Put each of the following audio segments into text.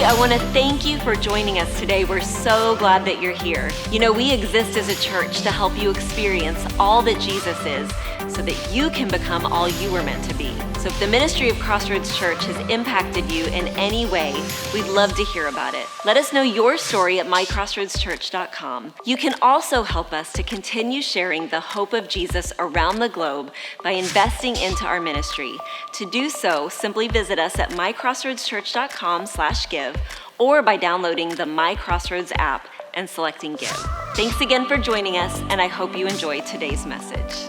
I want to thank you for joining us today. We're so glad that you're here. You know, we exist as a church to help you experience all that Jesus is so that you can become all you were meant to be. So if the ministry of Crossroads Church has impacted you in any way, we'd love to hear about it. Let us know your story at mycrossroadschurch.com. You can also help us to continue sharing the hope of Jesus around the globe by investing into our ministry. To do so, simply visit us at mycrossroadschurch.com/give or by downloading the My Crossroads app and selecting Give. Thanks again for joining us, and I hope you enjoy today's message.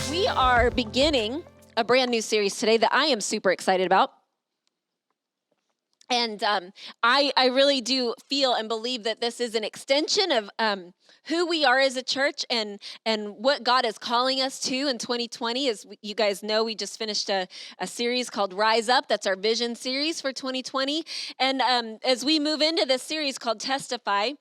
We are beginning a brand new series today that I am super excited about. And I really do feel and believe that this is an extension of who we are as a church and what God is calling us to in 2020. As you guys know, we just finished a series called Rise Up. That's our vision series for 2020. And as we move into this series called Testify,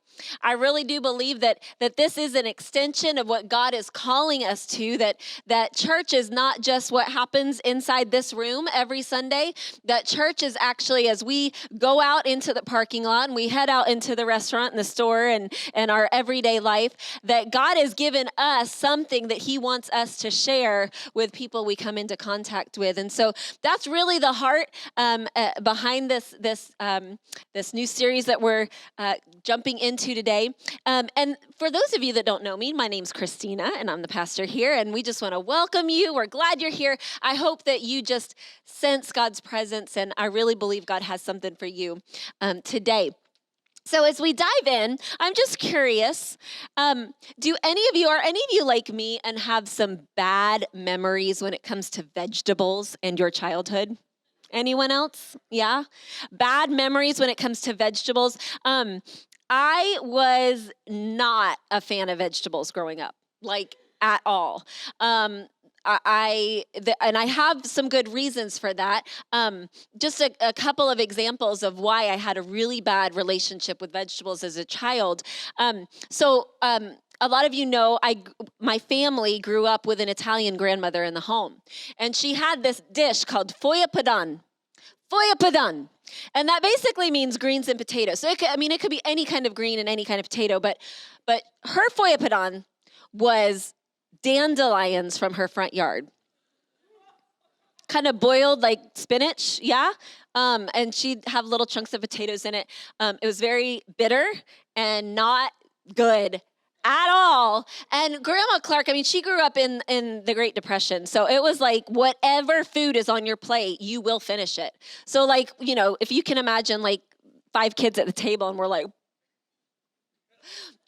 I really do believe that this is an extension of what God is calling us to, that church is not just what happens inside this room every Sunday, that church is actually as we go out into the parking lot and we head out into the restaurant and the store and our everyday life, that God has given us something that he wants us to share with people we come into contact with. And so that's really the heart behind this new series that we're jumping into today. And for those of you that don't know me, my name's Christina and I'm the pastor here, and we just want to welcome you. We're glad you're here. I hope that you just sense God's presence, and I really believe God has something for you today. So as we dive in, I'm just curious, do any of you like me and have some bad memories when it comes to vegetables and your childhood? Anyone else? Yeah? Bad memories when it comes to vegetables. I was not a fan of vegetables growing up, like at all. I have some good reasons for that. Just a couple of examples of why I had a really bad relationship with vegetables as a child. A lot of you know, my family grew up with an Italian grandmother in the home, and she had this dish called foglia padano. Foglia padano. And that basically means greens and potatoes. So it could be any kind of green and any kind of potato, but her foglia padano was dandelions from her front yard. Kind of boiled like spinach, yeah? And she'd have little chunks of potatoes in it. It was very bitter and not good at all. And Grandma Clark, she grew up in the Great Depression. So it was like whatever food is on your plate, you will finish it. So if you can imagine 5 kids at the table and we're like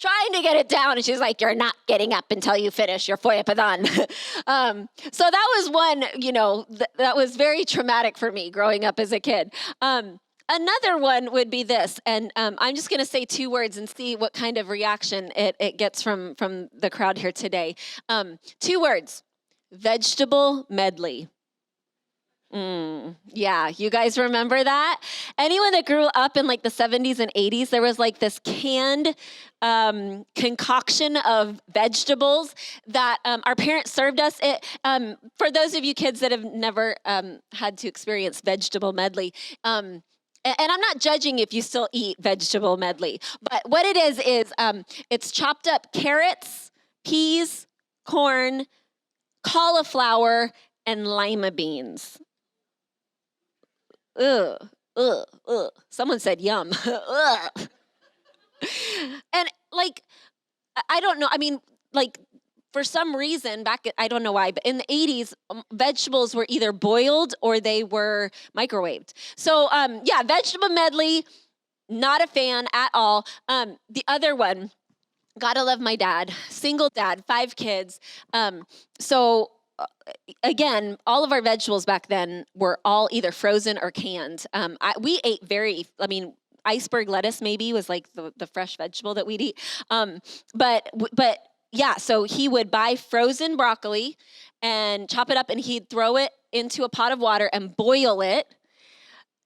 trying to get it down. And she's like, you're not getting up until you finish your foglia padano. So that was one, that was very traumatic for me growing up as a kid. Another one would be this, and I'm just going to say 2 words and see what kind of reaction it gets from the crowd here today. 2 words: vegetable medley. Yeah, you guys remember that? Anyone that grew up in the 70s and 80s, there was this canned concoction of vegetables that our parents served us. For those of you kids that have never had to experience vegetable medley, and I'm not judging if you still eat vegetable medley, but what it is it's chopped up carrots, peas, corn, cauliflower, and lima beans. Ugh. Someone said yum. Ugh. And I don't know. For some reason, I don't know why, but in the 80s, vegetables were either boiled or they were microwaved. So, vegetable medley, not a fan at all. The other one, gotta love my dad, single dad, 5 kids. Again, all of our vegetables back then were all either frozen or canned. We ate iceberg lettuce maybe was the fresh vegetable that we'd eat. Yeah, so he would buy frozen broccoli and chop it up, and he'd throw it into a pot of water and boil it.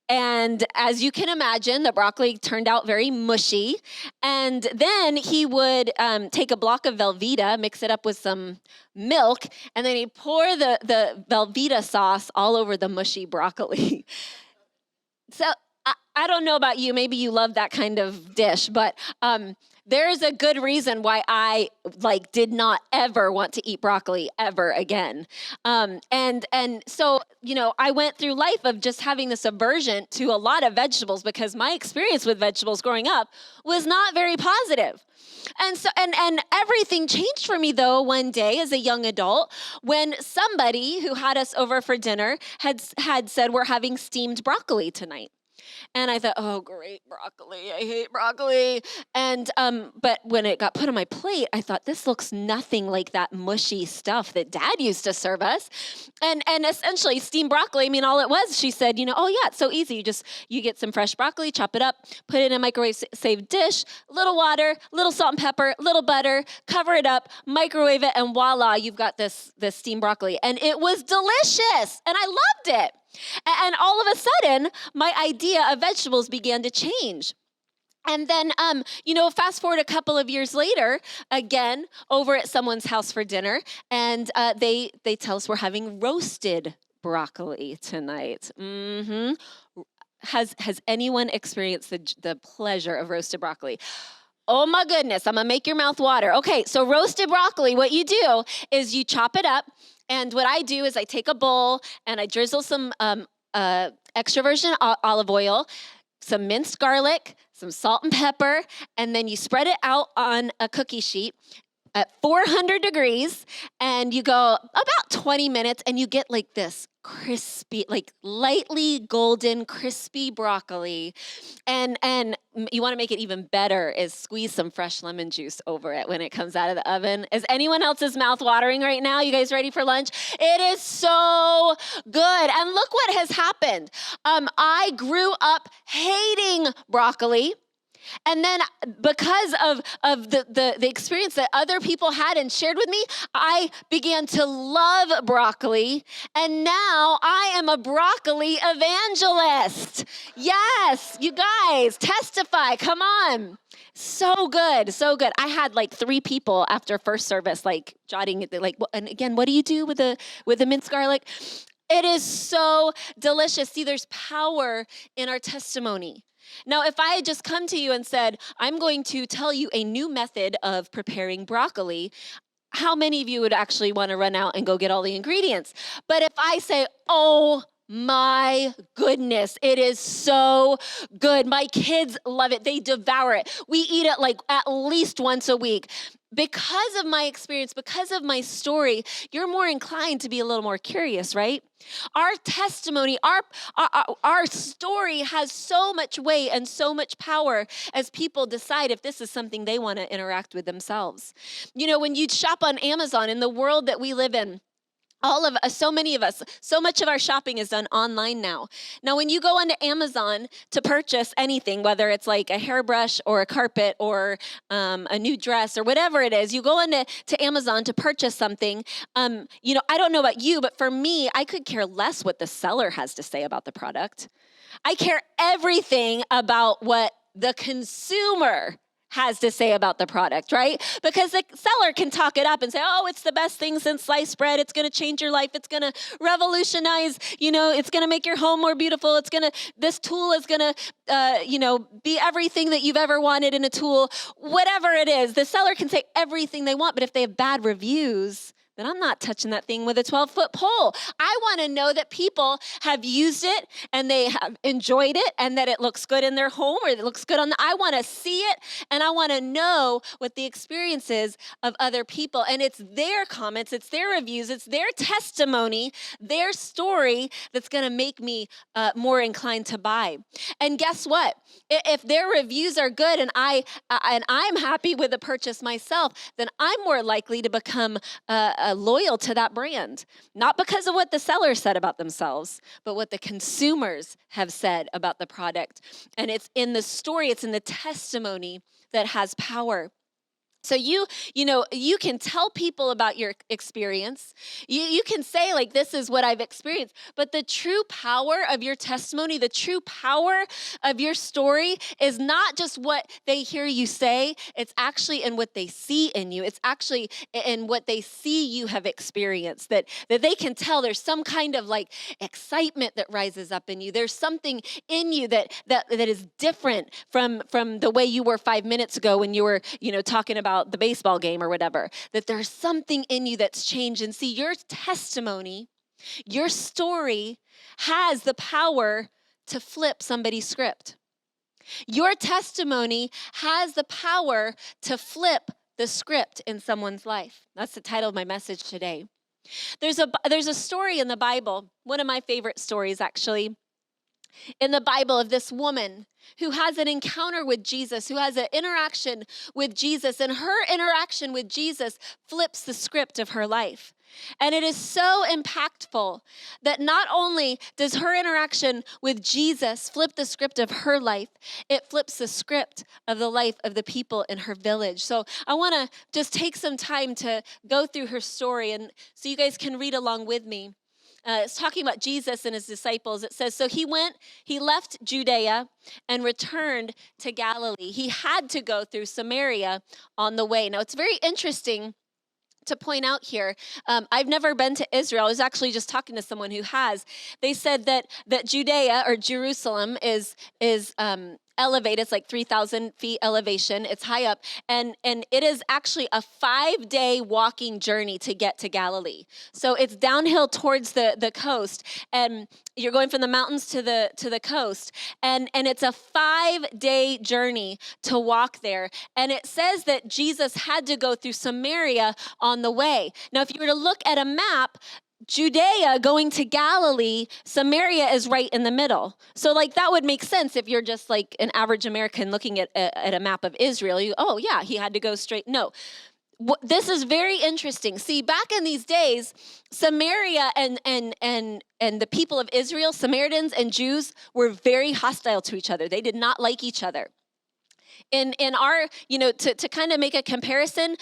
And as you can imagine, the broccoli turned out very mushy. And then he would take a block of Velveeta, mix it up with some milk, and then he'd pour the Velveeta sauce all over the mushy broccoli. So I don't know about you, maybe you love that kind of dish, but there's a good reason why I did not ever want to eat broccoli ever again. And so, I went through life of just having this aversion to a lot of vegetables because my experience with vegetables growing up was not very positive. And so, and everything changed for me though one day as a young adult when somebody who had us over for dinner had said, we're having steamed broccoli tonight. And I thought, oh, great, broccoli. I hate broccoli. And but when it got put on my plate, I thought, this looks nothing like that mushy stuff that Dad used to serve us. And essentially, steamed broccoli, I mean, all it was, she said, oh, yeah, it's so easy. You get some fresh broccoli, chop it up, put it in a microwave-safe dish, little water, little salt and pepper, little butter, cover it up, microwave it, and voila, you've got this steamed broccoli. And it was delicious, and I loved it. And all of a sudden, my idea of vegetables began to change. And then, fast forward a couple of years later, again, over at someone's house for dinner, and they tell us we're having roasted broccoli tonight. Mm-hmm. Has anyone experienced the pleasure of roasted broccoli? Oh my goodness, I'm gonna make your mouth water. Okay, so roasted broccoli, what you do is you chop it up. And what I do is I take a bowl and I drizzle some extra virgin olive oil, some minced garlic, some salt and pepper, and then you spread it out on a cookie sheet at 400 degrees, and you go about 20 minutes, and you get this crispy, lightly golden, crispy broccoli. And you want to make it even better is squeeze some fresh lemon juice over it when it comes out of the oven. Is anyone else's mouth watering right now? You guys ready for lunch? It is so good. And look what has happened. I grew up hating broccoli. And then because of the experience that other people had and shared with me, I began to love broccoli. And now I am a broccoli evangelist. Yes, you guys, testify, come on. So good, so good. I had 3 people after first service, jotting it, and again, what do you do with the minced garlic? It is so delicious. See, there's power in our testimony. Now, if I had just come to you and said, I'm going to tell you a new method of preparing broccoli, how many of you would actually want to run out and go get all the ingredients? But if I say, oh my goodness, it is so good. My kids love it. They devour it. We eat it at least once a week. Because of my experience, because of my story, you're more inclined to be a little more curious, right? Our testimony, our story has so much weight and so much power as people decide if this is something they want to interact with themselves. When you shop on Amazon, in the world that we live in, all of us, so many of us, so much of our shopping is done online now. Now, when you go onto Amazon to purchase anything, whether it's a hairbrush or a carpet or a new dress or whatever it is, you go to Amazon to purchase something. I don't know about you, but for me, I could care less what the seller has to say about the product. I care everything about what the consumer has to say about the product, right? Because the seller can talk it up and say, oh, it's the best thing since sliced bread. It's going to change your life. It's going to revolutionize, it's going to make your home more beautiful. This tool is going to, be everything that you've ever wanted in a tool. Whatever it is, the seller can say everything they want, but if they have bad reviews, then I'm not touching that thing with a 12-foot pole. I want to know that people have used it and they have enjoyed it and that it looks good in their home or it looks good I want to see it and I want to know what the experience is of other people. And it's their comments, it's their reviews, it's their testimony, their story that's going to make me more inclined to buy. And guess what? If their reviews are good and I'm happy with the purchase myself, then I'm more likely to become loyal to that brand, not because of what the seller said about themselves, but what the consumers have said about the product. And it's in the story, it's in the testimony that has power. So you can tell people about your experience. You can say like, this is what I've experienced, but the true power of your testimony, the true power of your story is not just what they hear you say. It's actually in what they see in you. It's actually in what they see you have experienced, that they can tell there's some kind of like excitement that rises up in you. There's something in you that is different from the way you were 5 minutes ago when you were, talking about the baseball game or whatever, that there's something in you that's changed. And see, your testimony, your story has the power to flip somebody's script. Your testimony has the power to flip the script in someone's life. That's the title of my message today. There's a story in the Bible, one of my favorite stories actually, in the Bible, of this woman who has an encounter with Jesus, who has an interaction with Jesus, and her interaction with Jesus flips the script of her life. And it is so impactful that not only does her interaction with Jesus flip the script of her life, it flips the script of the life of the people in her village. So I want to just take some time to go through her story, and so you guys can read along with me. It's talking about Jesus and his disciples. It says, so he left Judea and returned to Galilee. He had to go through Samaria on the way. Now, it's very interesting to point out here. I've never been to Israel. I was actually just talking to someone who has. They said that Judea, or Jerusalem, is elevated. It's like 3,000 feet elevation. It's high up. And it is actually a 5-day walking journey to get to Galilee. So it's downhill towards the coast. And you're going from the mountains to the coast. And it's a 5-day journey to walk there. And it says that Jesus had to go through Samaria on the way. Now, if you were to look at a map, Judea going to Galilee, Samaria is right in the middle. So like that would make sense if you're just like an average American looking at a map of Israel. Oh yeah, he had to go straight. No, this is very interesting. See, back in these days, Samaria and the people of Israel, Samaritans and Jews, were very hostile to each other. They did not like each other. In our, to kind of make a comparison,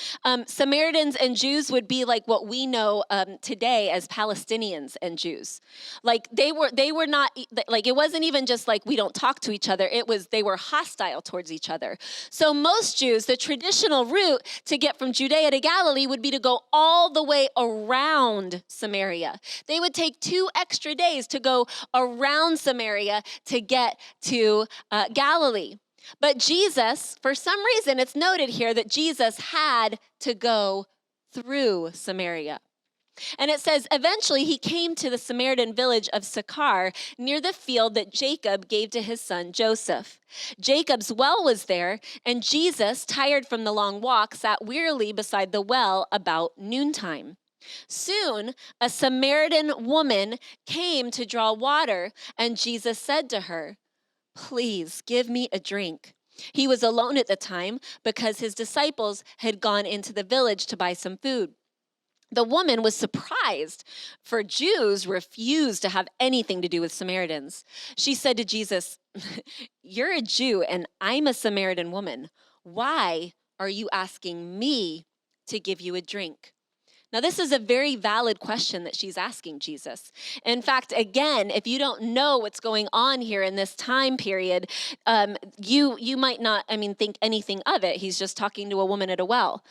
Samaritans and Jews would be like what we know today as Palestinians and Jews. Like they were not, like it wasn't even just like we don't talk to each other. It was, they were hostile towards each other. So most Jews, the traditional route to get from Judea to Galilee would be to go all the way around Samaria. They would take 2 extra days to go around Samaria to get to Galilee. But Jesus, for some reason, it's noted here that Jesus had to go through Samaria. And it says, eventually he came to the Samaritan village of Sychar, near the field that Jacob gave to his son Joseph. Jacob's well was there, and Jesus, tired from the long walk, sat wearily beside the well about noontime. Soon, a Samaritan woman came to draw water, and Jesus said to her, "Please give me a drink." He was alone at the time because his disciples had gone into the village to buy some food. The woman was surprised, for Jews refused to have anything to do with Samaritans. She said to Jesus, "You're a Jew and I'm a Samaritan woman. Why are you asking me to give you a drink?" Now, this is a very valid question that she's asking Jesus. In fact, again, if you don't know what's going on here in this time period, you might not, think anything of it. He's just talking to a woman at a well.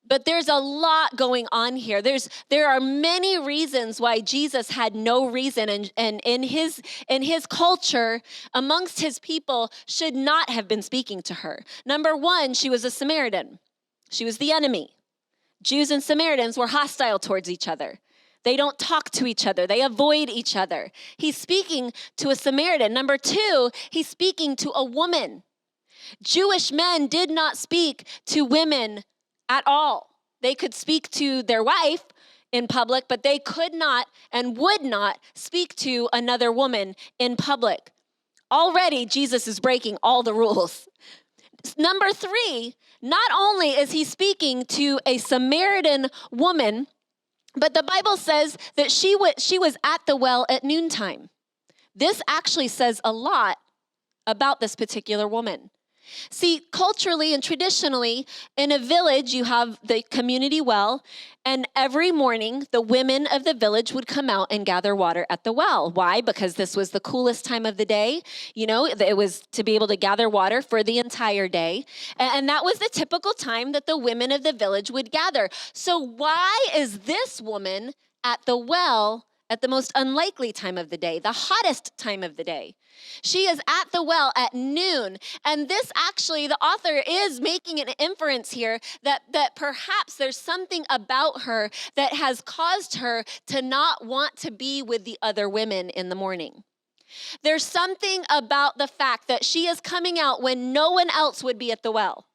But there's a lot going on here. There are many reasons why Jesus had no reason, and in his culture, amongst his people, should not have been speaking to her. Number one, she was a Samaritan. She was the enemy. Jews and Samaritans were hostile towards each other. They don't talk to each other. They avoid each other. He's speaking to a Samaritan. Number two, he's speaking to a woman. Jewish men did not speak to women at all. They could speak to their wife in public, but they could not and would not speak to another woman in public. Already, Jesus is breaking all the rules. Number three, not only is he speaking to a Samaritan woman, but the Bible says that she was at the well at noontime. This actually says a lot about this particular woman. See, culturally and traditionally, in a village, you have the community well, and every morning, the women of the village would come out and gather water at the well. Why? Because this was the coolest time of the day. You know, it was to be able to gather water for the entire day. And that was the typical time that the women of the village would gather. So why is this woman at the well at the most unlikely time of the day, the hottest time of the day? She is at the well at noon. And this actually, the author is making an inference here that perhaps there's something about her that has caused her to not want to be with the other women in the morning. There's something about the fact that she is coming out when no one else would be at the well.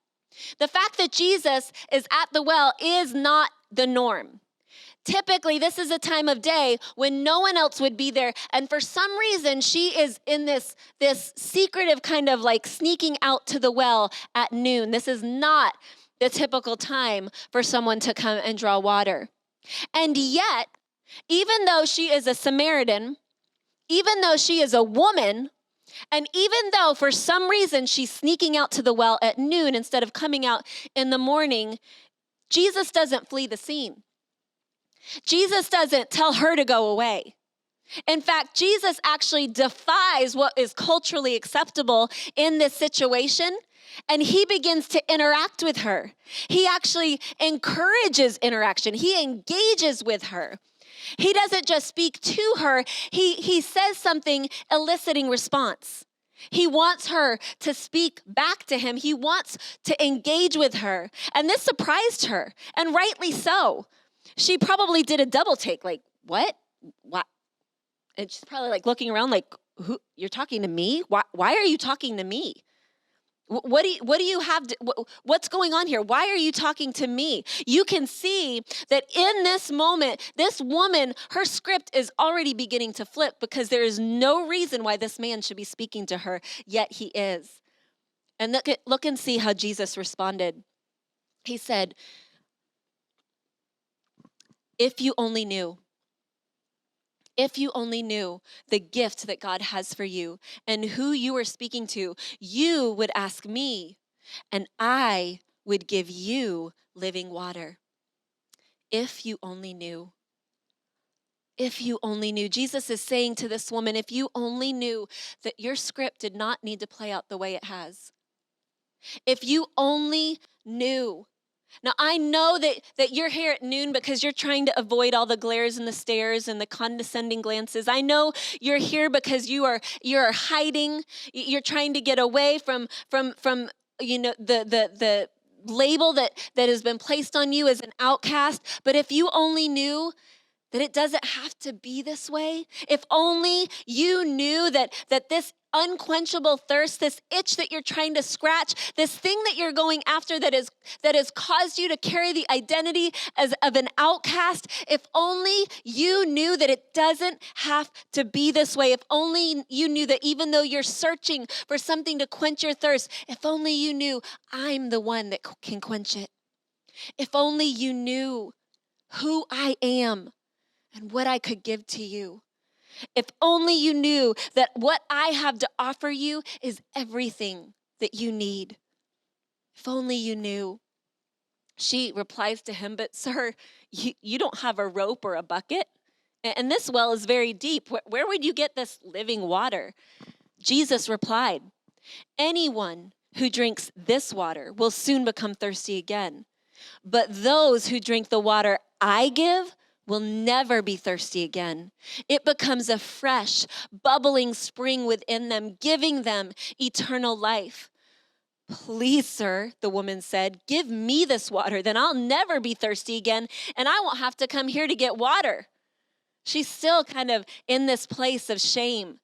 The fact that Jesus is at the well is not the norm. Typically, this is a time of day when no one else would be there. And for some reason, she is in this secretive kind of like sneaking out to the well at noon. This is not the typical time for someone to come and draw water. And yet, even though she is a Samaritan, even though she is a woman, and even though for some reason she's sneaking out to the well at noon instead of coming out in the morning, Jesus doesn't flee the scene. Jesus doesn't tell her to go away. In fact, Jesus actually defies what is culturally acceptable in this situation, and he begins to interact with her. He actually encourages interaction. He engages with her. He doesn't just speak to her. He says something eliciting response. He wants her to speak back to him. He wants to engage with her. And this surprised her, and rightly so. She probably did a double take, like, what? And she's probably like looking around like, who? You're talking to me? Why are you talking to me? What do you have? What's going on here? Why are you talking to me? You can see that in this moment, this woman, her script is already beginning to flip because there is no reason why this man should be speaking to her, yet he is. And look and see how Jesus responded. He said, if you only knew the gift that God has for you and who you are speaking to, you would ask me, and I would give you living water. If you only knew. If you only knew. Jesus is saying to this woman, if you only knew that your script did not need to play out the way it has. If you only knew. Now, I know that you're here at noon because you're trying to avoid all the glares and the stares and the condescending glances. I know you're here because you're hiding. You're trying to get away from the label that has been placed on you as an outcast. But if you only knew that it doesn't have to be this way, if only you knew that this unquenchable thirst, this itch that you're trying to scratch, this thing that you're going after that has caused you to carry the identity of an outcast, if only you knew that it doesn't have to be this way, if only you knew that even though you're searching for something to quench your thirst, if only you knew I'm the one that can quench it. If only you knew who I am and what I could give to you. If only you knew that what I have to offer you is everything that you need. If only you knew. She replies to him, but sir, you don't have a rope or a bucket. And this well is very deep. Where would you get this living water? Jesus replied, anyone who drinks this water will soon become thirsty again. But those who drink the water I give will never be thirsty again. It becomes a fresh, bubbling spring within them, giving them eternal life. Please, sir, the woman said, give me this water, then I'll never be thirsty again, and I won't have to come here to get water. She's still kind of in this place of shame.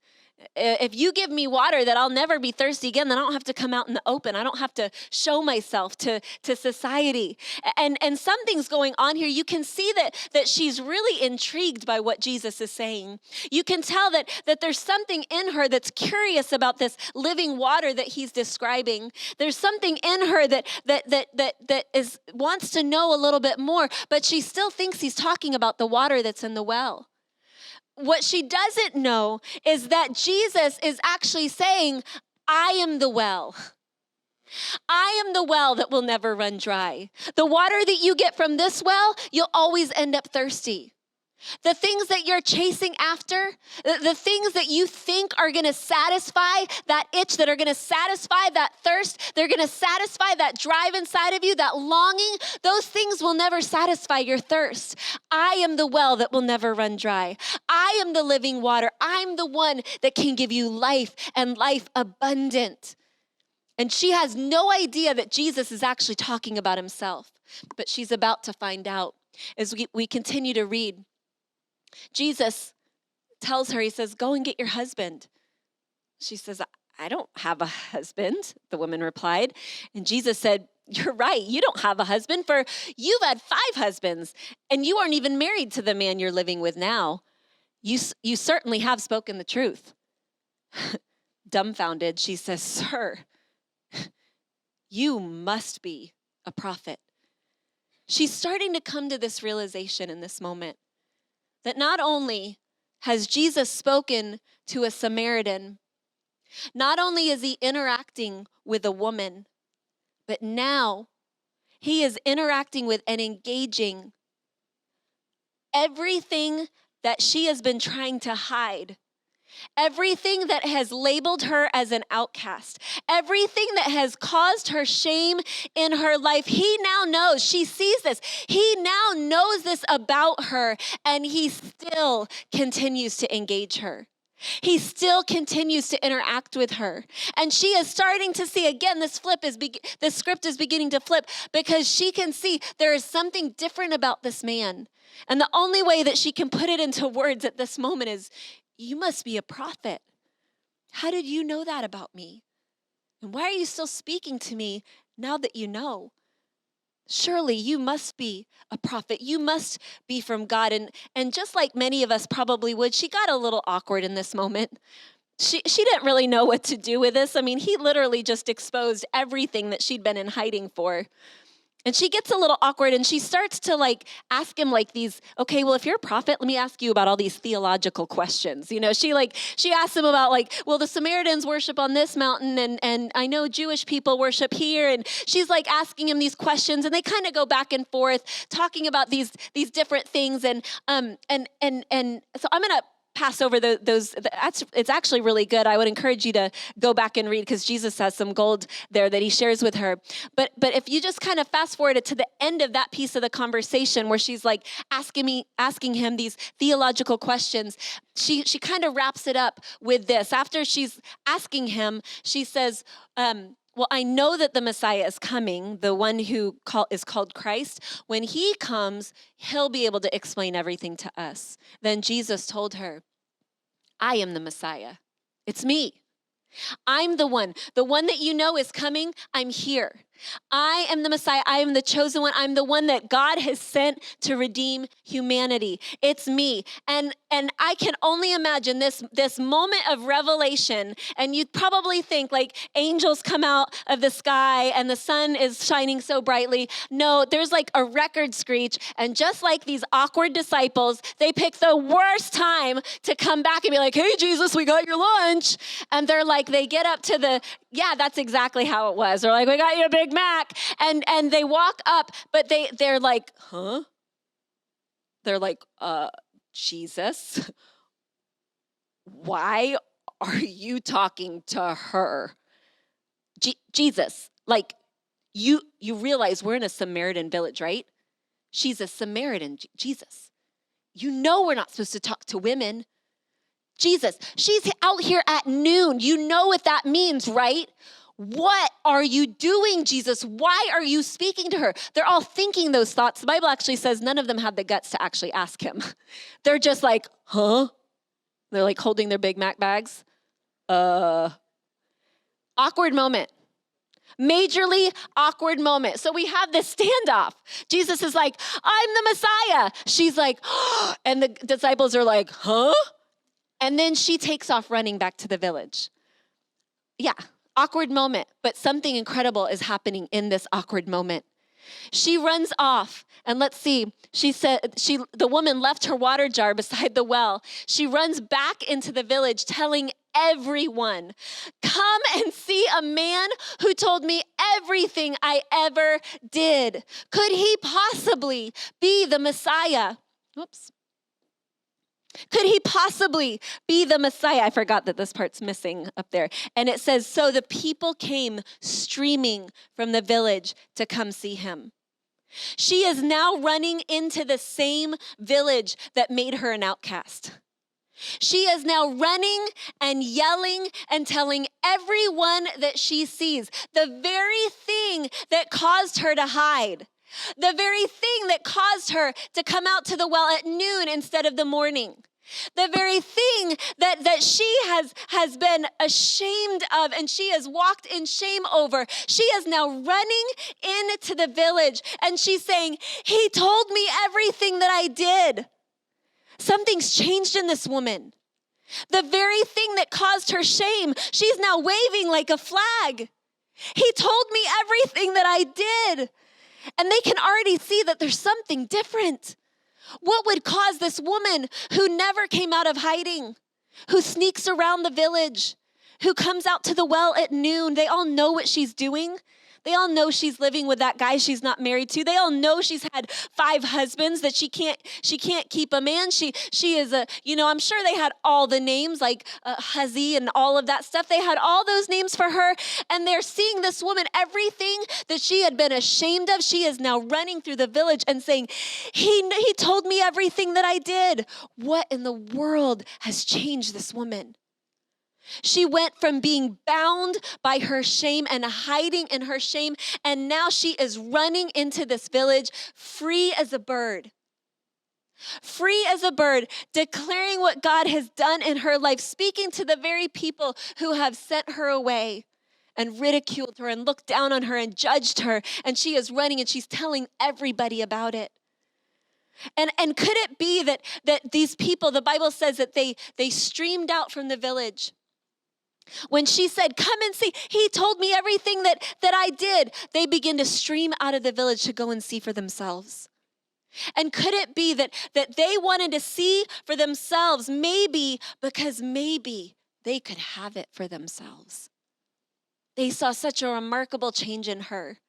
If you give me water that I'll never be thirsty again, then I don't have to come out in the open. I don't have to show myself to society. And something's going on here. You can see that she's really intrigued by what Jesus is saying. You can tell that there's something in her that's curious about this living water that he's describing. There's something in her that wants to know a little bit more, but she still thinks he's talking about the water that's in the well. What she doesn't know is that Jesus is actually saying, I am the well. I am the well that will never run dry. The water that you get from this well, you'll always end up thirsty. The things that you're chasing after, the things that you think are going to satisfy that itch, that are going to satisfy that thirst, they're going to satisfy that drive inside of you, that longing, those things will never satisfy your thirst. I am the well that will never run dry. I am the living water. I'm the one that can give you life and life abundant. And she has no idea that Jesus is actually talking about himself, but she's about to find out. As we continue to read, Jesus tells her, he says, go and get your husband. She says, I don't have a husband, the woman replied. And Jesus said, you're right, you don't have a husband, for you've had 5 husbands, and you aren't even married to the man you're living with now. You certainly have spoken the truth. Dumbfounded, she says, sir, you must be a prophet. She's starting to come to this realization in this moment that not only has Jesus spoken to a Samaritan, not only is he interacting with a woman, but now he is interacting with and engaging everything that she has been trying to hide. Everything that has labeled her as an outcast, everything that has caused her shame in her life, he now knows. She sees this. He now knows this about her, and he still continues to engage her. He still continues to interact with her. And she is starting to see, again, this script is beginning to flip, because she can see there is something different about this man. And the only way that she can put it into words at this moment is, you must be a prophet. How did you know that about me? And why are you still speaking to me now that you know? Surely you must be a prophet. You must be from God. And just like many of us probably would, she got a little awkward in this moment. She didn't really know what to do with this. I mean, he literally just exposed everything that she'd been in hiding for. And she gets a little awkward, and she starts to ask him these, okay, well, if you're a prophet, let me ask you about all these theological questions. You know, she asks him about well, the Samaritans worship on this mountain, and I know Jewish people worship here. And she's asking him these questions, and they kind of go back and forth talking about these different things. And so I'm going to pass over those. It's actually really good. I would encourage you to go back and read, because Jesus has some gold there that he shares with her. But if you just kind of fast forward it to the end of that piece of the conversation where she's asking him these theological questions, she kind of wraps it up with this. After she's asking him, she says, well, I know that the Messiah is coming, the one who is called Christ. When he comes, he'll be able to explain everything to us. Then Jesus told her, I am the Messiah. It's me. I'm the one that you know is coming. I'm here. I am the Messiah. I am the chosen one. I'm the one that God has sent to redeem humanity. It's me. And I can only imagine this moment of revelation. And you'd probably think angels come out of the sky and the sun is shining so brightly. No, there's a record screech. And just like these awkward disciples, they pick the worst time to come back and be like, hey, Jesus, we got your lunch. And they get up to yeah, that's exactly how it was. They're we got you a Big Mac. And they walk up, but they're like, huh? They're like, Jesus, why are you talking to her? Jesus, you realize we're in a Samaritan village, right? She's a Samaritan, Jesus. You know we're not supposed to talk to women. Jesus, she's out here at noon. You know what that means, right? What are you doing, Jesus? Why are you speaking to her? They're all thinking those thoughts. The Bible actually says none of them had the guts to actually ask him. They're just huh? They're holding their Big Mac bags. Awkward moment. Majorly awkward moment. So we have this standoff. Jesus is I'm the Messiah. She's oh, and the disciples are huh? And then she takes off running back to the village. Yeah, awkward moment, but something incredible is happening in this awkward moment. She runs off, and let's see, she said, the woman left her water jar beside the well. She runs back into the village, telling everyone, come and see a man who told me everything I ever did. Could he possibly be the Messiah? Oops. Could he possibly be the Messiah? I forgot that this part's missing up there. And it says, so the people came streaming from the village to come see him. She is now running into the same village that made her an outcast. She is now running and yelling and telling everyone that she sees the very thing that caused her to hide. The very thing that caused her to come out to the well at noon instead of the morning. The very thing that she has been ashamed of and she has walked in shame over. She is now running into the village and she's saying, he told me everything that I did. Something's changed in this woman. The very thing that caused her shame, she's now waving like a flag. He told me everything that I did. And they can already see that there's something different. What would cause this woman who never came out of hiding, who sneaks around the village, who comes out to the well at noon? They all know what she's doing. They all know she's living with that guy she's not married to. They all know she's had 5 husbands, that she can't keep a man. She is I'm sure they had all the names like Huzzy and all of that stuff. They had all those names for her, and they're seeing this woman, everything that she had been ashamed of, she is now running through the village and saying, he told me everything that I did. What in the world has changed this woman? She went from being bound by her shame and hiding in her shame, and now she is running into this village free as a bird. Free as a bird, declaring what God has done in her life, speaking to the very people who have sent her away and ridiculed her and looked down on her and judged her. And she is running and she's telling everybody about it. And could it be that these people, the Bible says that they streamed out from the village. When she said, come and see, he told me everything that I did, they begin to stream out of the village to go and see for themselves. And could it be that they wanted to see for themselves, maybe because maybe they could have it for themselves? They saw such a remarkable change in her.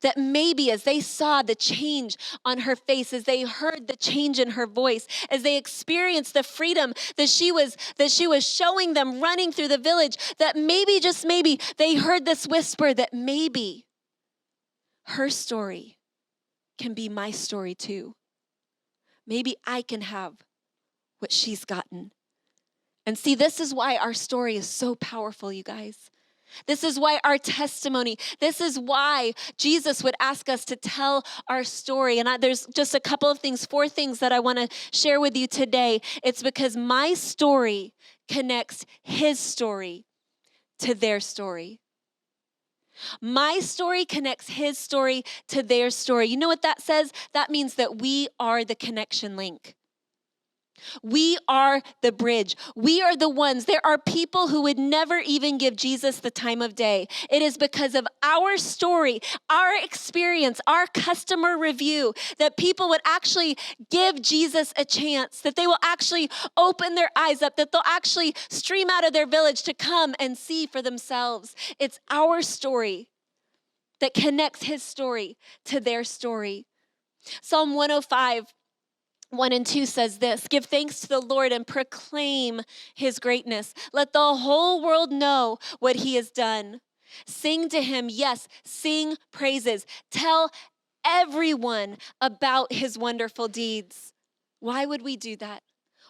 That maybe as they saw the change on her face, as they heard the change in her voice, as they experienced the freedom that she was showing them running through the village, that maybe, just maybe, they heard this whisper that maybe her story can be my story too. Maybe I can have what she's gotten. And see, this is why our story is so powerful, you guys. This is why our testimony, this is why Jesus would ask us to tell our story. And there's just a couple of things, 4 things that I want to share with you today. It's because my story connects his story to their story. My story connects his story to their story. You know what that says? That means that we are the connection link. We are the bridge. We are the ones. There are people who would never even give Jesus the time of day. It is because of our story, our experience, our customer review, that people would actually give Jesus a chance, that they will actually open their eyes up, that they'll actually stream out of their village to come and see for themselves. It's our story that connects his story to their story. Psalm 105 1 and 2 says this, give thanks to the Lord and proclaim his greatness. Let the whole world know what he has done. Sing to him, yes, sing praises. Tell everyone about his wonderful deeds. Why would we do that?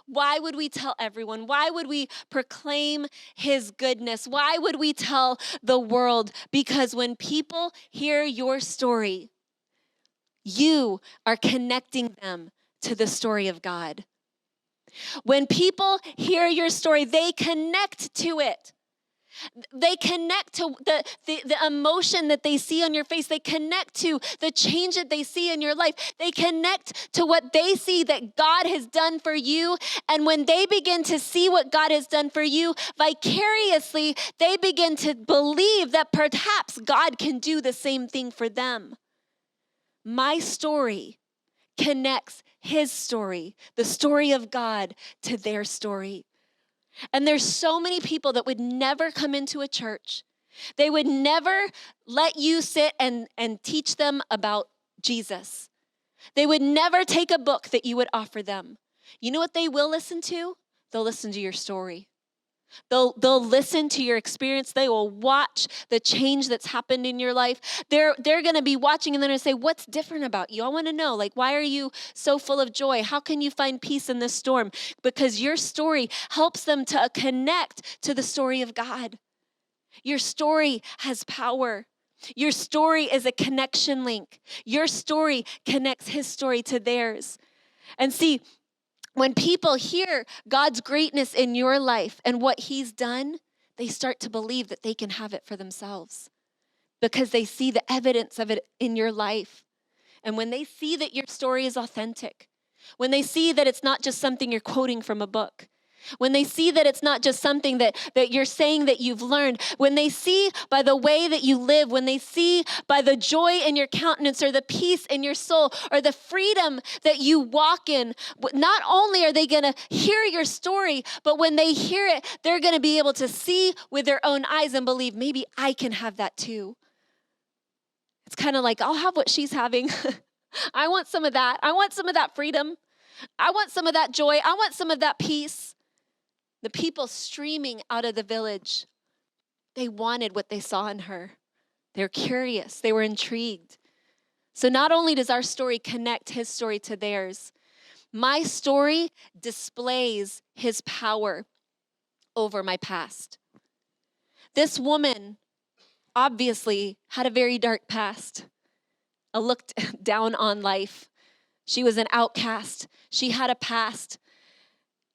Why would we tell everyone? Why would we proclaim his goodness? Why would we tell the world? Because when people hear your story, you are connecting them to the story of God. When people hear your story, they connect to it. They connect to the emotion that they see on your face. They connect to the change that they see in your life. They connect to what they see that God has done for you. And when they begin to see what God has done for you, vicariously, they begin to believe that perhaps God can do the same thing for them. My story connects his story, the story of God, to their story. And there's so many people that would never come into a church. They would never let you sit and teach them about Jesus. They would never take a book that you would offer them. You know what they will listen to? They'll listen to your story. They'll listen to your experience. They will watch the change that's happened in your life. They're going to be watching and they're going to say, what's different about you? I want to know, like, why are you so full of joy? How can you find peace in this storm? Because your story helps them to connect to the story of God. Your story has power. Your story is a connection link. Your story connects his story to theirs. And see, when people hear God's greatness in your life and what he's done, they start to believe that they can have it for themselves because they see the evidence of it in your life. And when they see that your story is authentic, when they see that it's not just something you're quoting from a book, when they see that it's not just something that you're saying that you've learned, when they see by the way that you live, when they see by the joy in your countenance or the peace in your soul or the freedom that you walk in, not only are they going to hear your story, but when they hear it, they're going to be able to see with their own eyes and believe, maybe I can have that too. It's kind of like, I'll have what she's having. I want some of that. I want some of that freedom. I want some of that joy. I want some of that peace. The people streaming out of the village, they wanted what they saw in her. They were curious. They were intrigued. So not only does our story connect his story to theirs, my story displays his power over my past. This woman obviously had a very dark past, a look down on life. She was an outcast. She had a past.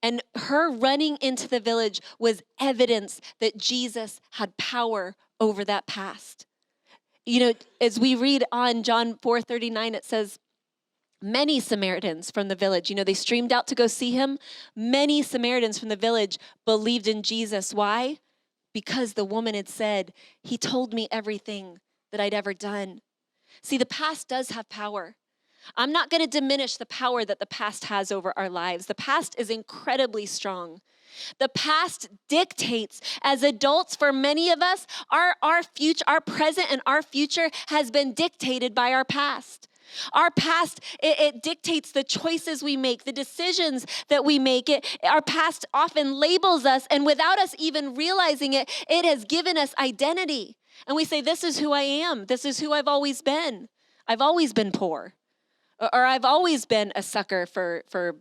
And her running into the village was evidence that Jesus had power over that past. You know, as we read on John 4:39, it says, many Samaritans from the village, they streamed out to go see him. Many Samaritans from the village believed in Jesus. Why? Because the woman had said, he told me everything that I'd ever done. See, the past does have power. I'm not going to diminish the power that the past has over our lives. The past is incredibly strong. The past dictates, as adults, for many of us, our future, our present and our future has been dictated by our past. Our past, it dictates the choices we make, the decisions that we make. Our past often labels us, and without us even realizing it, it has given us identity. And we say, this is who I am. This is who I've always been. I've always been poor. Or I've always been a sucker for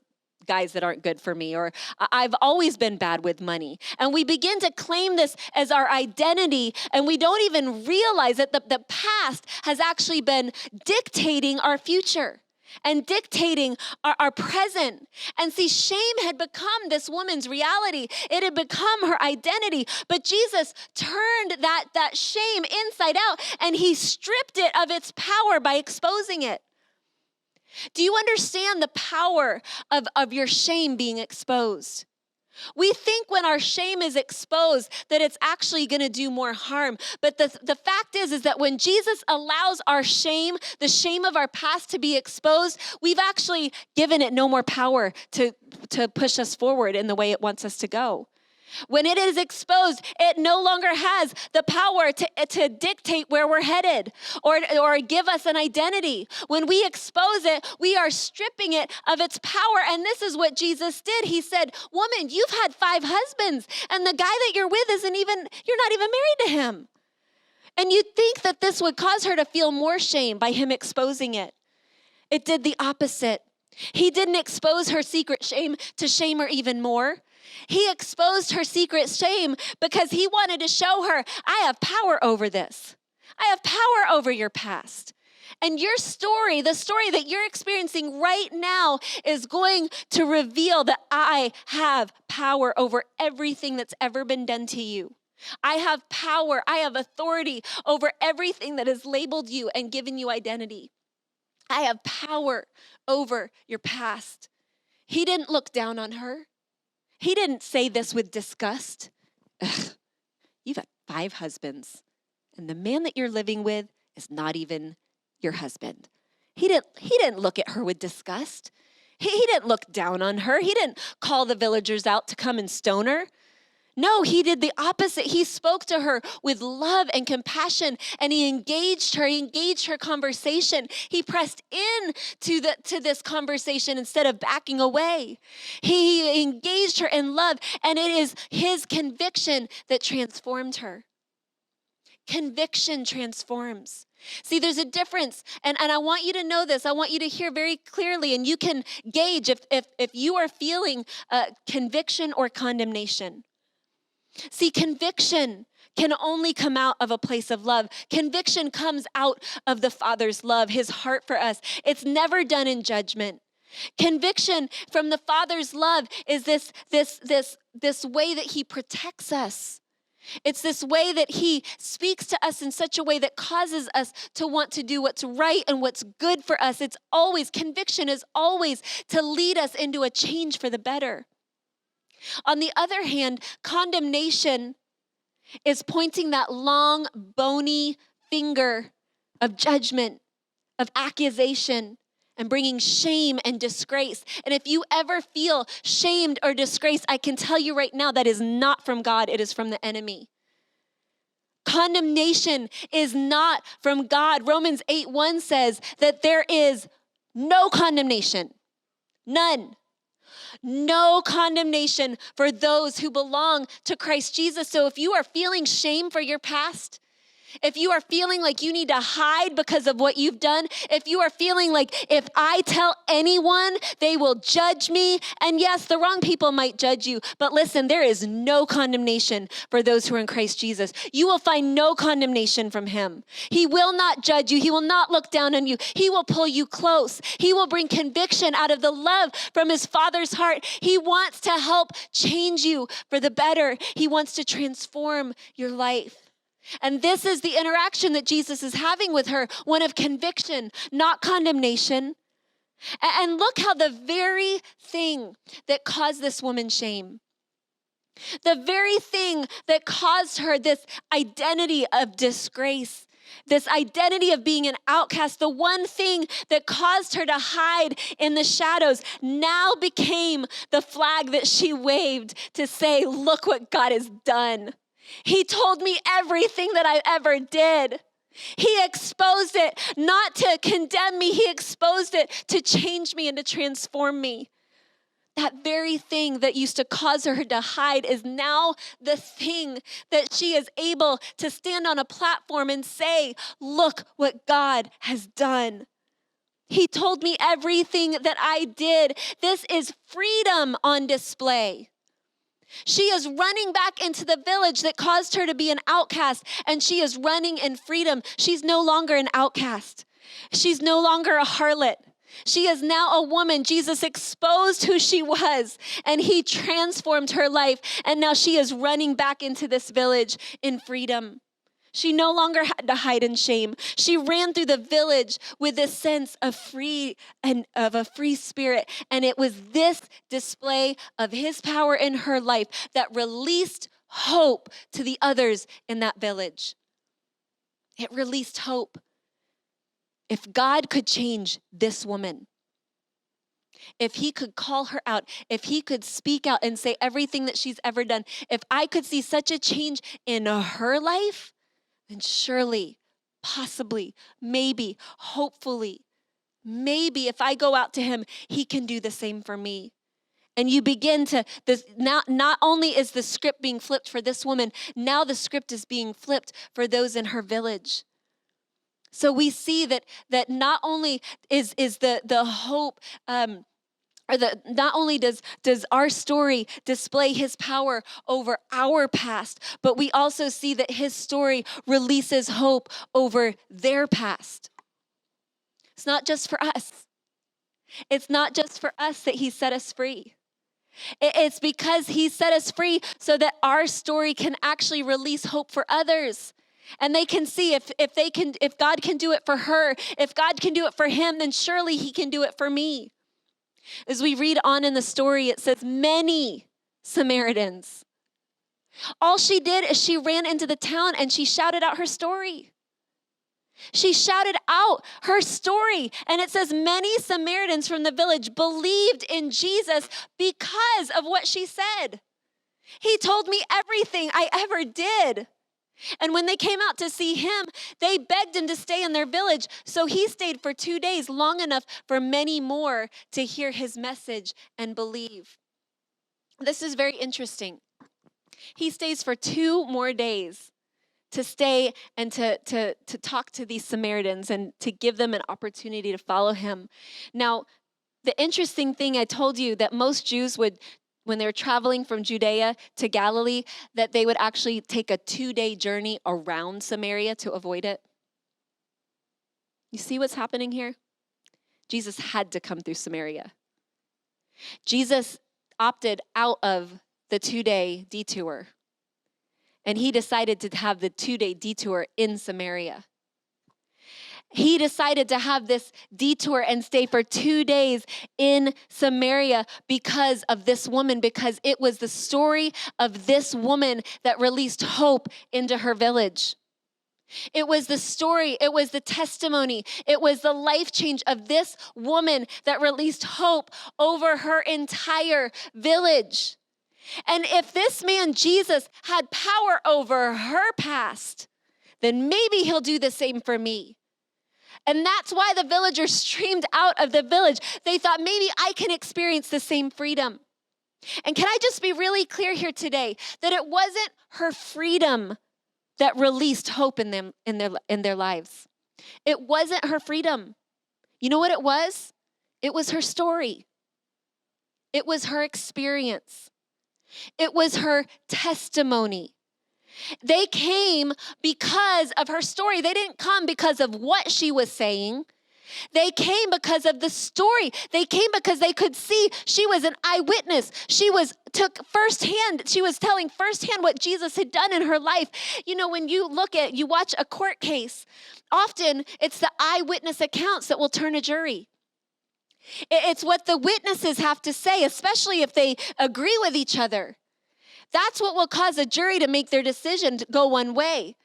guys that aren't good for me, or I've always been bad with money. And we begin to claim this as our identity, and we don't even realize that the past has actually been dictating our future and dictating our present. And see, shame had become this woman's reality. It had become her identity. But Jesus turned that shame inside out, and he stripped it of its power by exposing it. Do you understand the power of your shame being exposed? We think when our shame is exposed that it's actually going to do more harm. But the fact is that when Jesus allows our shame, the shame of our past to be exposed, we've actually given it no more power to push us forward in the way it wants us to go. When it is exposed, it no longer has the power to dictate where we're headed or give us an identity. When we expose it, we are stripping it of its power. And this is what Jesus did. He said, woman, you've had 5 husbands, and the guy that you're with you're not even married to him. And you'd think that this would cause her to feel more shame by him exposing it. It did the opposite. He didn't expose her secret shame to shame her even more. He exposed her secret shame because he wanted to show her, I have power over this. I have power over your past. And your story, the story that you're experiencing right now, is going to reveal that I have power over everything that's ever been done to you. I have power. I have authority over everything that has labeled you and given you identity. I have power over your past. He didn't look down on her. He didn't say this with disgust. Ugh, you've had 5 husbands, and the man that you're living with is not even your husband. He didn't look at her with disgust. He didn't look down on her. He didn't call the villagers out to come and stone her. No, he did the opposite. He spoke to her with love and compassion, and he engaged her. He engaged her conversation. He pressed in to this conversation instead of backing away. He engaged her in love, and it is his conviction that transformed her. Conviction transforms. See, there's a difference, and I want you to know this. I want you to hear very clearly, and you can gauge if you are feeling conviction or condemnation. See, conviction can only come out of a place of love. Conviction comes out of the Father's love, his heart for us. It's never done in judgment. Conviction from the Father's love is this way that he protects us. It's this way that he speaks to us in such a way that causes us to want to do what's right and what's good for us. Conviction is always to lead us into a change for the better. On the other hand, condemnation is pointing that long, bony finger of judgment, of accusation, and bringing shame and disgrace. And if you ever feel shamed or disgraced, I can tell you right now that is not from God, it is from the enemy. Condemnation is not from God. Romans 8:1 says that there is no condemnation, none. No condemnation for those who belong to Christ Jesus. So if you are feeling shame for your past, if you are feeling like you need to hide because of what you've done, if you are feeling like if I tell anyone, they will judge me, and yes, the wrong people might judge you, but listen, there is no condemnation for those who are in Christ Jesus. You will find no condemnation from him. He will not judge you. He will not look down on you. He will pull you close. He will bring conviction out of the love from his Father's heart. He wants to help change you for the better. He wants to transform your life. And this is the interaction that Jesus is having with her, one of conviction, not condemnation. And look how the very thing that caused this woman shame, the very thing that caused her this identity of disgrace, this identity of being an outcast, the one thing that caused her to hide in the shadows now became the flag that she waved to say, look what God has done. He told me everything that I ever did. He exposed it, not to condemn me. He exposed it to change me and to transform me. That very thing that used to cause her to hide is now the thing that she is able to stand on a platform and say, look what God has done. He told me everything that I did. This is freedom on display. She is running back into the village that caused her to be an outcast, and she is running in freedom. She's no longer an outcast. She's no longer a harlot. She is now a woman. Jesus exposed who she was, and he transformed her life, and now she is running back into this village in freedom. She no longer had to hide in shame. She ran through the village with this sense of free and of a free spirit. And it was this display of his power in her life that released hope to the others in that village. It released hope. If God could change this woman, if he could call her out, if he could speak out and say everything that she's ever done, if I could see such a change in her life, then surely, possibly, maybe, hopefully, maybe if I go out to him, he can do the same for me. And you begin to, not only is the script being flipped for this woman, now the script is being flipped for those in her village. So we see that not only is the hope, not only does our story display his power over our past, but we also see that his story releases hope over their past. It's not just for us. It's not just for us that he set us free. It's because he set us free so that our story can actually release hope for others. And they can see if God can do it for her, if God can do it for him, then surely he can do it for me. As we read on in the story, it says many Samaritans. All she did is she ran into the town and she shouted out her story. She shouted out her story. And it says many Samaritans from the village believed in Jesus because of what she said. He told me everything I ever did. And when they came out to see him, they begged him to stay in their village. So he stayed for 2 days, long enough for many more to hear his message and believe. This is very interesting. He stays for 2 more days to stay and to talk to these Samaritans and to give them an opportunity to follow him. Now, the interesting thing I told you that most Jews would, when they were traveling from Judea to Galilee, that they would actually take a 2-day journey around Samaria to avoid it. You see what's happening here? Jesus had to come through Samaria. Jesus opted out of the 2-day detour, and he decided to have the 2-day detour in Samaria. He decided to have this detour and stay for 2 days in Samaria because of this woman, because it was the story of this woman that released hope into her village. It was the story, it was the testimony, it was the life change of this woman that released hope over her entire village. And if this man, Jesus, had power over her past, then maybe he'll do the same for me. And that's why the villagers streamed out of the village. They thought, maybe I can experience the same freedom. And can I just be really clear here today that it wasn't her freedom that released hope in them in their lives. It wasn't her freedom. You know what it was? It was her story. It was her experience. It was her testimony. They came because of her story. They didn't come because of what she was saying. They came because of the story. They came because they could see she was an eyewitness. She was telling firsthand what Jesus had done in her life. You know, when you watch a court case, often it's the eyewitness accounts that will turn a jury. It's what the witnesses have to say, especially if they agree with each other. That's what will cause a jury to make their decision to go one way.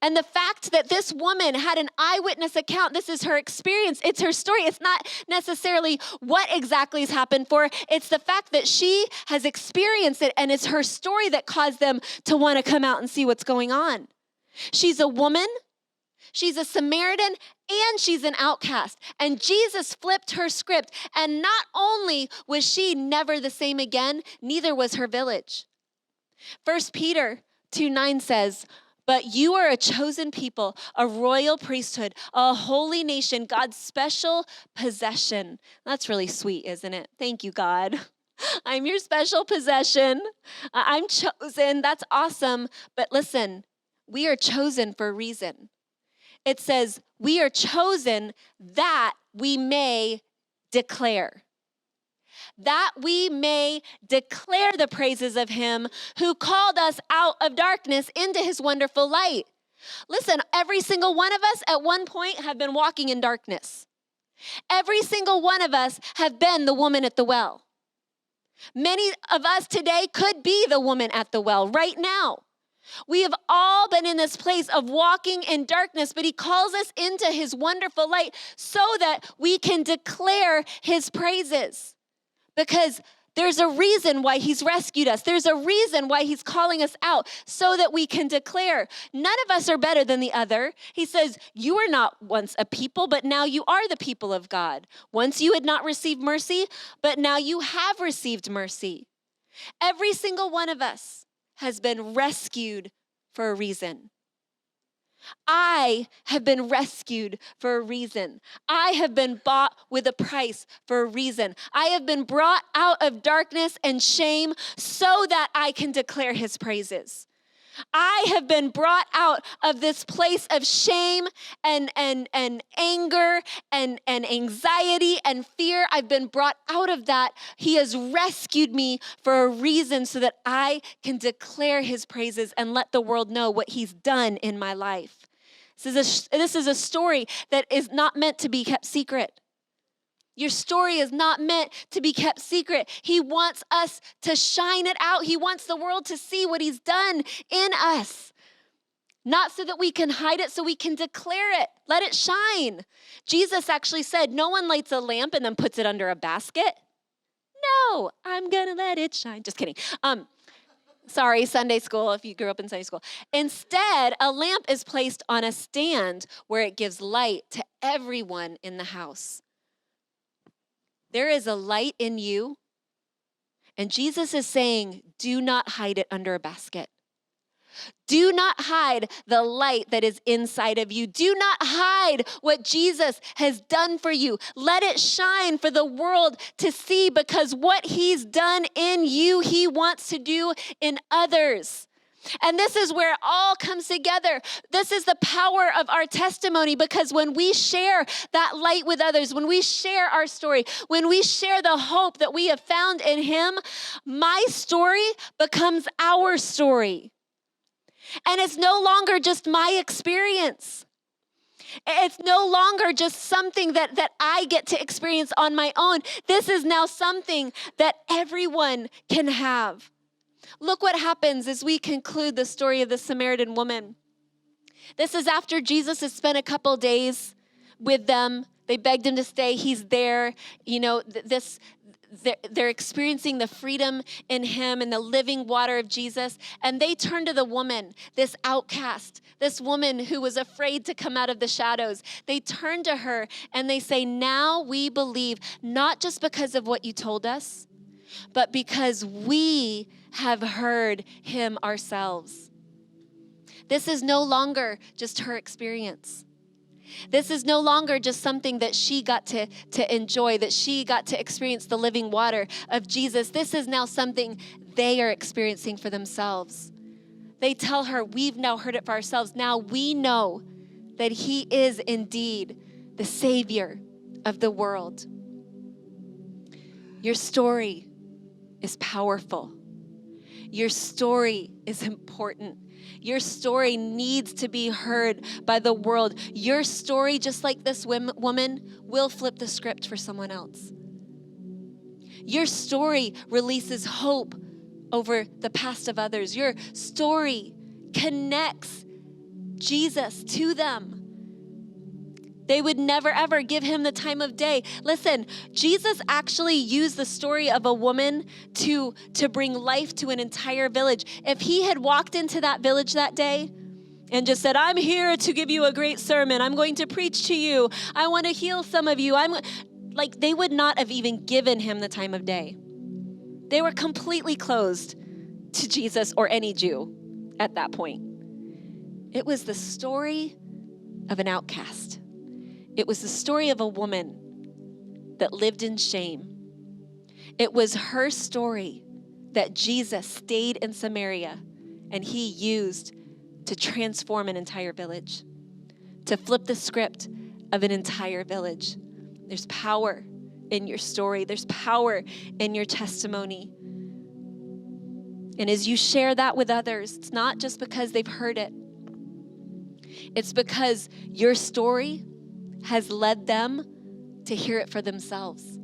And the fact that this woman had an eyewitness account, this is her experience, it's her story. It's not necessarily what exactly has happened for her. It's the fact that she has experienced it, and it's her story that caused them to want to come out and see what's going on. She's a woman, she's a Samaritan, and she's an outcast. And Jesus flipped her script. And not only was she never the same again, neither was her village. 1 Peter 2:9 says, "But you are a chosen people, a royal priesthood, a holy nation, God's special possession." That's really sweet, isn't it? Thank you, God. I'm your special possession. I'm chosen. That's awesome. But listen, we are chosen for a reason. It says, we are chosen that we may declare. That we may declare the praises of him who called us out of darkness into his wonderful light. Listen, every single one of us at one point have been walking in darkness. Every single one of us have been the woman at the well. Many of us today could be the woman at the well right now. We have all been in this place of walking in darkness, but he calls us into his wonderful light so that we can declare his praises. Because there's a reason why he's rescued us. There's a reason why he's calling us out so that we can declare. None of us are better than the other. He says, you were not once a people, but now you are the people of God. Once you had not received mercy, but now you have received mercy. Every single one of us has been rescued for a reason. I have been rescued for a reason. I have been bought with a price for a reason. I have been brought out of darkness and shame so that I can declare his praises. I have been brought out of this place of shame and anger and anxiety and fear. I've been brought out of that. He has rescued me for a reason so that I can declare his praises and let the world know what he's done in my life. This is a story that is not meant to be kept secret. Your story is not meant to be kept secret. He wants us to shine it out. He wants the world to see what he's done in us. Not so that we can hide it, so we can declare it. Let it shine. Jesus actually said, no one lights a lamp and then puts it under a basket. No, I'm going to let it shine. Just kidding. Sorry, Sunday school, if you grew up in Sunday school. Instead, a lamp is placed on a stand where it gives light to everyone in the house. There is a light in you, and Jesus is saying, do not hide it under a basket. Do not hide the light that is inside of you. Do not hide what Jesus has done for you. Let it shine for the world to see, because what he's done in you, he wants to do in others. And this is where it all comes together. This is the power of our testimony, because when we share that light with others, when we share our story, when we share the hope that we have found in him, my story becomes our story. And it's no longer just my experience. It's no longer just something that I get to experience on my own. This is now something that everyone can have. Look what happens as we conclude the story of the Samaritan woman. This is after Jesus has spent a couple days with them. They begged him to stay. He's there. You know, they're experiencing the freedom in him and the living water of Jesus. And they turn to the woman, this outcast, this woman who was afraid to come out of the shadows. They turn to her and they say, now we believe, not just because of what you told us, but because we have heard him ourselves. This is no longer just her experience. This is no longer just something that she got to enjoy, that she got to experience the living water of Jesus. This is now something they are experiencing for themselves. They tell her, we've now heard it for ourselves. Now we know that he is indeed the Savior of the world. Your story is powerful. Your story is important. Your story needs to be heard by the world. Your story, just like this woman, will flip the script for someone else. Your story releases hope over the past of others. Your story connects Jesus to them. They would never, ever give him the time of day. Listen, Jesus actually used the story of a woman to bring life to an entire village. If he had walked into that village that day and just said, I'm here to give you a great sermon. I'm going to preach to you. I want to heal some of you. They would not have even given him the time of day. They were completely closed to Jesus or any Jew at that point. It was the story of an outcast. It was the story of a woman that lived in shame. It was her story that Jesus stayed in Samaria and he used to transform an entire village, to flip the script of an entire village. There's power in your story. There's power in your testimony. And as you share that with others, it's not just because they've heard it. It's because your story has led them to hear it for themselves.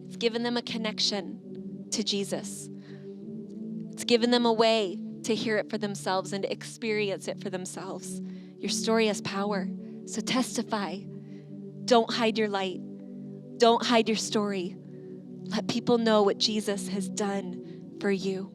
It's given them a connection to Jesus. It's given them a way to hear it for themselves and to experience it for themselves. Your story has power, so testify. Don't hide your light. Don't hide your story. Let people know what Jesus has done for you.